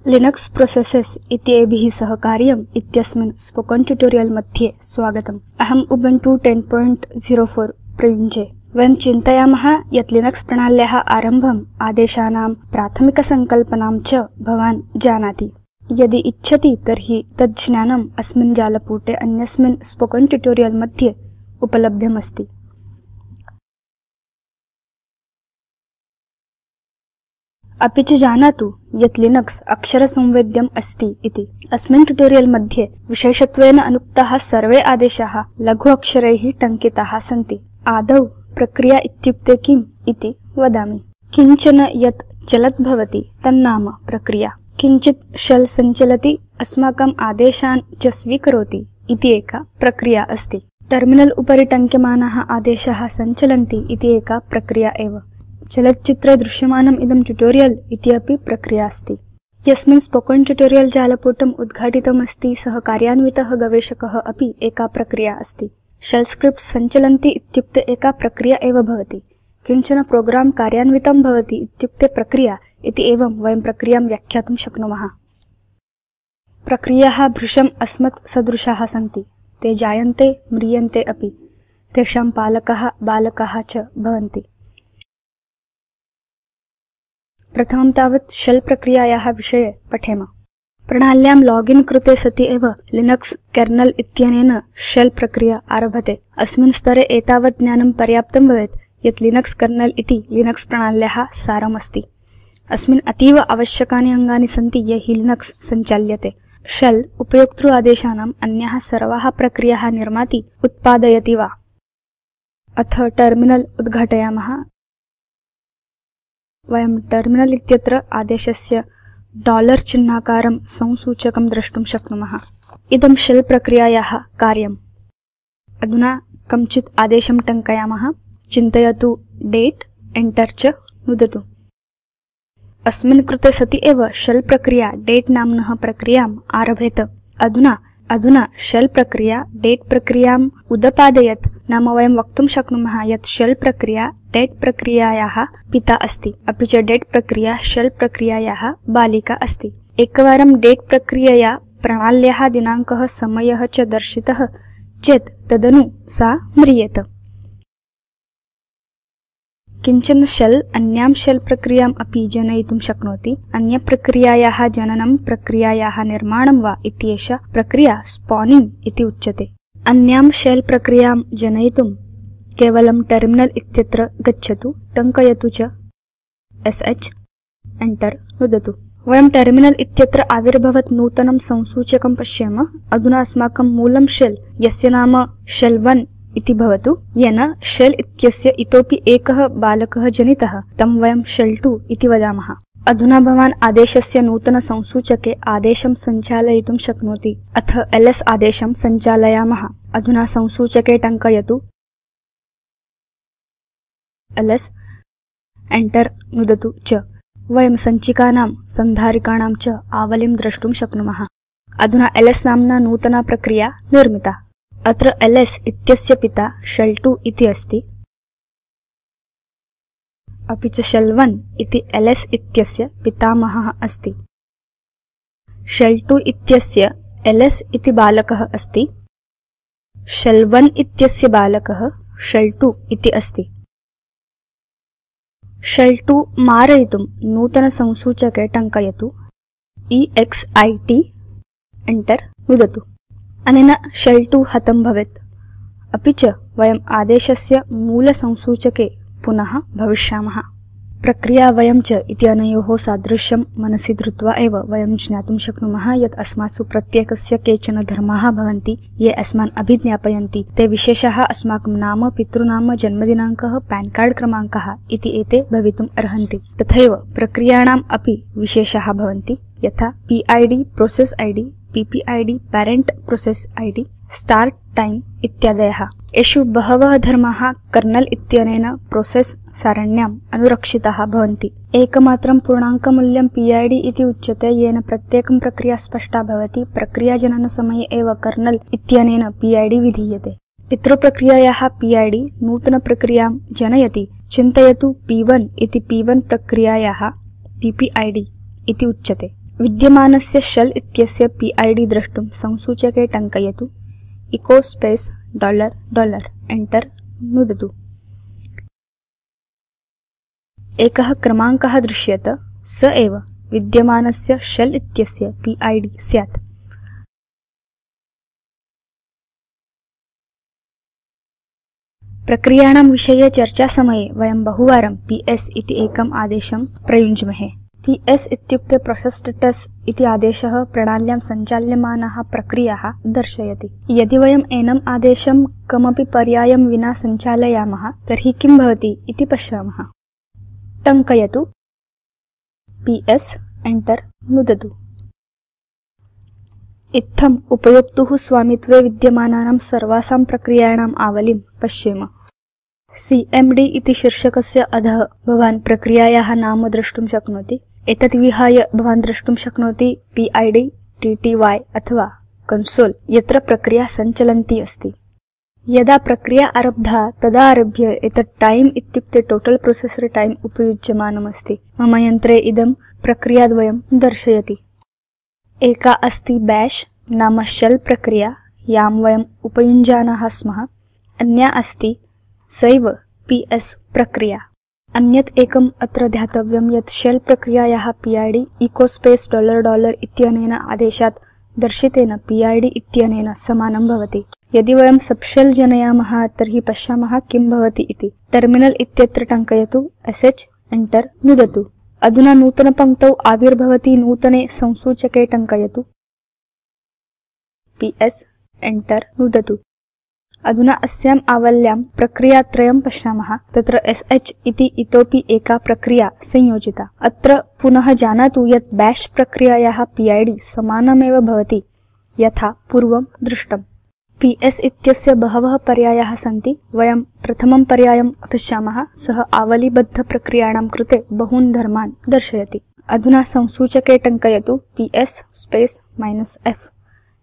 Linux processes इत्येभिः सह कार्यम् इत्यस्मिन् स्पोकन ट्यूटोरियल मध्ये स्वागतम्। अहम् उबुन्तु 10.04 प्रयुञ्जे। वयं चिन्तयामः यत् लिनक्स प्रणाल्याः आरम्भम् आदेशानां प्राथमिकसंकल्पनां च भवान् जानाति। यदि इच्छति तर्हि तत् ज्ञानम् अस्मिन् जालपुटे अन्यस्मिन् स्पोकन ट्यूटोरियल मध्ये उपलभ्यमस्ति। अपि च जानातु यत् लिनक्स अक्षरसंवेद्यम् अस्ति इति। अस्मिन् ट्यूटोरियल मध्ये विशेषत्वेन अनुक्ताः सर्वे आदेशाः लघु अक्षरैः टङ्किताः सन्ति। आदौ प्रक्रिया इत्युक्ते किम् इति वदामि। किञ्चन यत् चलत् भवति तन्नाम प्रक्रिया। किञ्चित् शेल सञ्चलति अस्माकम् आदेशान् च स्वीकरोति इति एका प्रक्रिया अस्ति। टर्मिनल उपरि टङ्क्यमानाः आदेशाः सञ्चलन्ति इति एका प्रक्रिया एव। चलच्चित्रे दृश्यमानम् इदं ट्यूटोरियल इति अपि प्रक्रिया अस्ति। यस्मिन् स्पोकन ट्यूटोरियल जालपुटम् उद्घाटितमस्ति सः कार्यान्वितः गवेषकः अपि एका प्रक्रिया अस्ति। शेल स्क्रिप्ट्स् सञ्चलन्ति इत्युक्ते एका प्रक्रिया एव भवति। किञ्चन प्रोग्राम कार्यान्वितं भवति इत्युक्ते प्रक्रिया इति एवं वयं प्रक्रियां व्याख्यातुं शक्नुमः। प्रक्रियाः भृशम् अस्मत् सदृशाः सन्ति। ते जायन्ते म्रियन्ते अपि। तेषां पालकः बालकाः च भवन्ति। प्रथमं तावत् शेल प्रक्रियायाः विषये पठेम। प्रणाल्यां लॉगिन कृते सति एव लिनक्स कर्नेल इत्यनेन शेल प्रक्रिया आरभते। अस्मिन् स्तरे एतावत् ज्ञानं पर्याप्तं भवेत् यत् लिनक्स कर्नेल इति लिनक्स प्रणाल्याः सारमस्ति। अस्मिन् अतीव आवश्यकानि अङ्गानि सन्ति यैः लिनक्स सञ्चाल्यते। शेल उपयोक्तृ आदेशानाम् अन्याः सर्वाः प्रक्रियाः निर्माति उत्पादयति वा। अथ टर्मिनल उद्घाटयामः। वयं टर्मिनल इत्यत्र आदेशस्य डॉलर चिह्नाकारं संसूचकं द्रष्टुं शक्नुमः। इदं शेल प्रक्रियायाः कार्यम्। अधुना कञ्चित् आदेशं टङ्कयामः। चिन्तयतु डेट एंटर च नुदतु। अस्मिन् कृते सति एव शेल प्रक्रिया डेट नाम्नः प्रक्रियाम् आरभेत। अधुना शेल प्रक्रिया डेट प्रक्रियाम् उदपादयत्। नाम वयं वक्तुं शक्नुमः यत् शेल प्रक्रिया डेट प्रक्रियायाः पिता अस्ति, अपि च डेट प्रक्रिया शेल प्रक्रियायाः बालिका अस्ति। एकवारं डेट प्रक्रियया प्रणाल्याः दिनाङ्कः समयः च दर्शितः चेत् तदनु सा म्रियेत। किञ्चन शेल अन्यां शेल प्रक्रियाम् अपि जनयितुं शक्नोति। अन्यप्रक्रियायाः जननं प्रक्रियायाः निर्माणं वा इत्येषा प्रक्रिया स्पॉनिंग इति उच्यते। अन्यां शेल प्रक्रियां जनयितुं केवलं टर्मिनल इत्यत्र गच्छतु, टङ्कयतु च sh एंटर नुदतु। वयं टर्मिनल इत्यत्र आविर्भवत् नूतनं संसूचकं पश्येम। अधुना अस्माकं मूलं शेल यस्य नाम शेल1 इति भवतु, येन शेल इत्यस्य इतोपि एकः बालकः जनितः, तं वयं शेल2 इति वदामः। अधुना भवान् आदेशस्य नूतन संसूचके आदेशं सञ्चालयितुं शक्नोति। अथ ls आदेशं सञ्चालयामः। अधुना संसूचके टङ्कयतु ls एंटर नुदतु च। वयं सञ्चिकानां सन्धारिकाणां च आवलिं द्रष्टुं शक्नुमः। अधुना ls नाम्ना नूतना प्रक्रिया निर्मिता। अत्र ls इत्यस्य पिता शेल2 इति अस्ति, अपि च शेल1 इति ls इत्यस्य पितामहः अस्ति। शेल2 इत्यस्य ls इति बालकः अस्ति। शेल1 इत्यस्य बालकः शेल2 इति अस्ति। शेल2 मारयितुं नूतन संसूचके टङ्कयतु exit एंटर नुदतु। अनेन शेल2 हतं भवेत्। अपि च वयम् आदेशस्य मूलसंसूचके पुनः भविष्यामः। प्रक्रिया वयं च इति अनयोः सादृश्यं मनसि धृत्वा एव वयं ज्ञातुं शक्नुमः यत् अस्मासु प्रत्येकस्य केचन धर्माः भवन्ति ये अस्मान् अभिज्ञापयन्ति। ते विशेषाः अस्माकं नाम, पितृनाम, जन्मदिनाङ्कः, पैन कार्ड क्रमाङ्कः इति एते भवितुम् अर्हन्ति। तथैव प्रक्रियाणाम् अपि विशेषाः भवन्ति, यथा PID process ID, PPID parent process ID, start time इत्यादयः। एषु बहवः धर्माः कर्नेल इत्यनेन प्रोसेस सारण्याम् अनुरक्षिताः भवन्ति। एकमात्रं पूर्णाङ्कमूल्यं PID इति उच्यते, येन प्रत्येकं प्रक्रिया स्पष्टा भवति। प्रक्रियाजननसमये एव कर्नेल इत्यनेन PID विधीयते। पितृप्रक्रियायाः PID नूतनप्रक्रियां जनयति। चिन्तयतु P1 इति P1 प्रक्रियायाः PPID इति उच्यते। विद्यमानस्य शेल इत्यस्य PID द्रष्टुं संसूचके टङ्कयतु इको स्पेस $, एंटर नुदतु। एकः क्रमाङ्कः दृश्येत, स एव विद्यमानस्य शेल इत्यस्य PID स्यात्। प्रक्रियाणां विषये चर्चासमये वयं बहुवारं PS इति एकम् आदेशं प्रयुञ्ज्महे। PS इत्युक्ते प्रोसेस स्टेटस इति आदेशः प्रणाल्यां सञ्चाल्यमानाः प्रक्रियाः दर्शयति। यदि वयं एनम् आदेशं कमपि पर्यायं विना सञ्चालयामः तर्हि किं भवति इति पश्यामः। टङ्कयतु PS, एंटर नुदतु। इत्थम् उपयोक्तुः स्वामित्वे विद्यमानानां सर्वासां प्रक्रियाणाम् आवलिं पश्येम। CMD इति शीर्षकस्य अधः भवान् प्रक्रियायाः नाम द्रष्टुं शक्नोति। एतत् विहाय भवान् द्रष्टुं शक्नोति PID, TTY अथवा कंसोल यत्र प्रक्रिया सञ्चलन्ती अस्ति। यदा प्रक्रिया आरब्धा तदा आरभ्य एतत् टाइम इत्युक्ते टोटल प्रोसेसर टाइम उपयुज्यमानमस्ति। मम यन्त्रे इदं प्रक्रियाद्वयं दर्शयति। एका अस्ति बैश नाम शेल प्रक्रिया यां वयम् उपयुञ्जानाः स्मः। अन्या अस्ति सैव PS प्रक्रिया। अन्यत् एकम् अत्र ध्यातव्यं यत् शेल प्रक्रियायाः PID इको स्पेस $, इत्यनेन आदेशात् दर्शितेन PID इत्यनेन समानं भवति। यदि वयं सबशेल जनयामः तर्हि पश्यामः किं भवति इति। टर्मिनल इत्यत्र टङ्कयतु sh, एंटर नुदतु। अधुना नूतनपङ्क्तौ आविर्भवति नूतने संसूचके टङ्कयतु PS, एंटर नुदतु। अधुना अस्याम् आवल्यां प्रक्रियात्रयं पश्यामः। तत्र SH इति इतोपि एका प्रक्रिया संयोजिता। अत्र पुनः जानातु यत् बैश प्रक्रियायाः PID समानमेव भवति यथा पूर्वं दृष्टम्। PS इत्यस्य बहवः पर्यायाः सन्ति। वयं प्रथमं पर्यायं पश्यामः। सः आवलीबद्ध प्रक्रियाणां कृते बहून् धर्मान् दर्शयति। अधुना संसूचके टङ्कयतु PS स्पेस -F,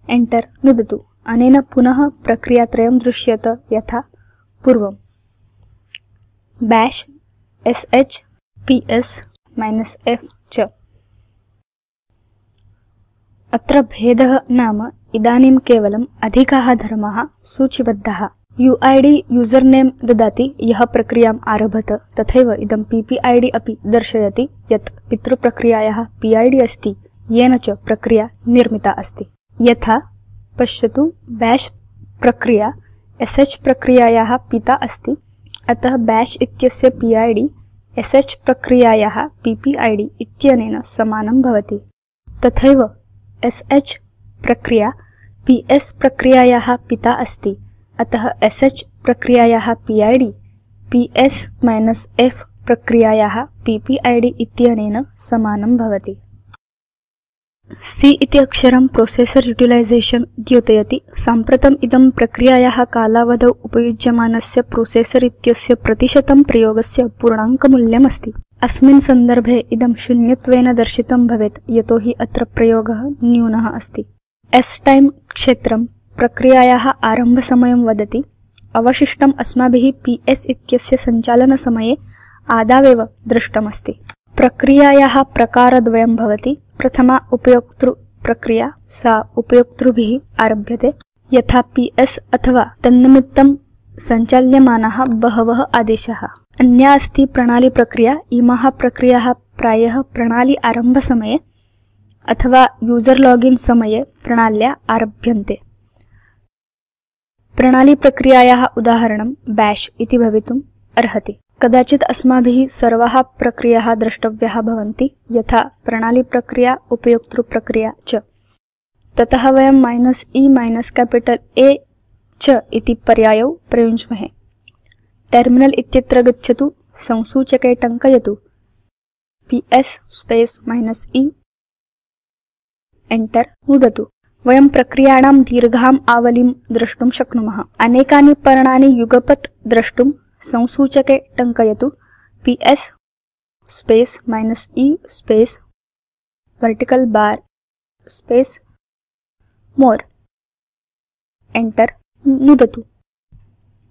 एंटर नुदतु। अनेन पुनः प्रक्रियात्रयं दृश्येत यथा पूर्वम्। बैश, SH, PS -F च। अत्र भेदः नाम इदानीं केवलम् अधिकाः धर्माः सूचिबद्धाः। UID यूजरनेम ददाति यः प्रक्रियाम् आरभत, तथैव इदं PPID अपि दर्शयति यत् पितृप्रक्रियायाः PID अस्ति येन च प्रक्रिया निर्मिता अस्ति। यथा पश्यतु बैश प्रक्रिया SH प्रक्रियायाः पिता अस्ति, अतः बैश इत्यस्य PID SH प्रक्रियायाः PPID इत्यनेन समानं भवति। तथैव SH प्रक्रिया PS प्रक्रियायाः पिता अस्ति, अतः SH प्रक्रियायाः PID PS-F प्रक्रियायाः PPID इत्यनेन समानं भवति। C इति अक्षरं प्रोसेसर यूटिलाइजेशन द्योतयति। साम्प्रतम् इदं प्रक्रियायाः कालावधौ उपयुज्यमानस्य प्रोसेसर इत्यस्य प्रतिशतं प्रयोगस्य पूर्णाङ्कमूल्यम् अस्ति। अस्मिन् सन्दर्भे इदं शून्यत्वेन दर्शितं भवेत् यतोहि अत्र प्रयोगः न्यूनः अस्ति। S टाइम क्षेत्रं प्रक्रियायाः आरम्भसमयं वदति। अवशिष्टम् अस्माभिः PS इत्यस्य सञ्चालनसमये आदावेव दृष्टमस्ति। प्रक्रियायाः प्रकारद्वयं भवति। प्रथमा उपयोक्तृ प्रक्रिया, सा उपयोक्तृभिः आरभ्यते यथा PS अथवा तन्निमित्तं सञ्चाल्यमानाः बहवः आदेशाः। अन्या अस्ति प्रणाली प्रक्रिया। इमाः प्रक्रियाः प्रायः प्रणाली आरम्भसमये अथवा यूजर लॉगिन समये प्रणाल्या आरभ्यन्ते। प्रणाली प्रक्रियायाः उदाहरणं बैश इति भवितुम् अर्हति। कदाचित् अस्माभिः सर्वाः प्रक्रियाः द्रष्टव्याः भवन्ति यथा प्रणाली प्रक्रिया, उपयोक्तृ प्रक्रिया च। ततः वयं -E-A च इति पर्यायौ प्रयुञ्ज्महे। टर्मिनल इत्यत्र गच्छतु, संसूचके टङ्कयतु PS स्पेस -E, एंटर नुदतु। वयं प्रक्रियाणां दीर्घाम् आवलिं द्रष्टुं शक्नुमः। अनेकानि पर्णानि युगपत् द्रष्टुं संसूचके टङ्कयतु PS space -E space vertical bar space मोर, एंटर नुदतु।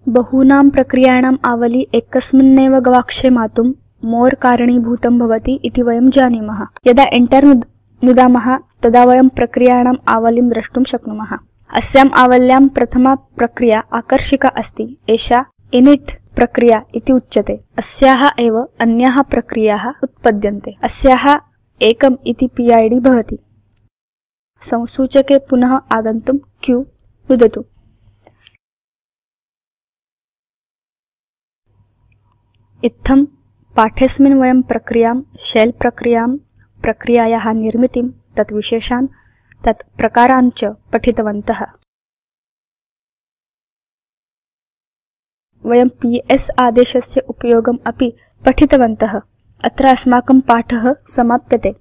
बहूनां प्रक्रियाणाम् आवली एकस्मिन्नेव गवाक्षे मातुं मोर कारणीभूतं भवति इति वयं जानीमः। यदा एंटर नुदामः तदा वयं प्रक्रियाणाम् आवलिं द्रष्टुं शक्नुमः। अस्याम् आवल्यां प्रथमा प्रक्रिया आकर्षिका अस्ति। एषा इनिट प्रक्रिया इति उच्यते। अस्याः एव अन्याः प्रक्रियाः उत्पद्यन्ते। अस्याः एकम् इति PID भवति। संसूचके पुनः आगन्तुं Q नुदतु। इत्थं पाठेऽस्मिन् वयं प्रक्रियां, शेल प्रक्रियां, प्रक्रियायाः निर्मितिं, तत् विशेषान्, तत् प्रकारान् च पठितवन्तः। वयं PS आदेशस्य उपयोगम् अपि पठितवन्तः। अत्र अस्माकं पाठः समाप्यते।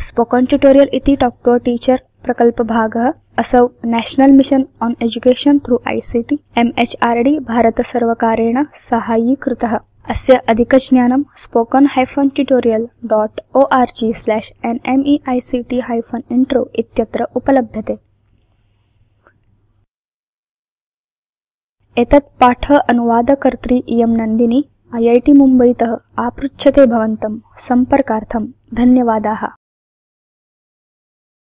स्पोकन ट्यूटोरियल इति टॉक टू अ टीचर प्रकल्पभागः असौ national mission on education through ICT MHRD भारतसर्वकारेण साहाय्यीकृतः। अस्य अधिकज्ञानं spoken-tutorial.org/nmeict-intro इत्यत्र उपलभ्यते। एतत् पाठ अनुवादकर्त्री इयं नन्दिनी IIT मुम्बईतः आपृच्छते भवन्तं। सम्पर्कार्थं धन्यवादाः।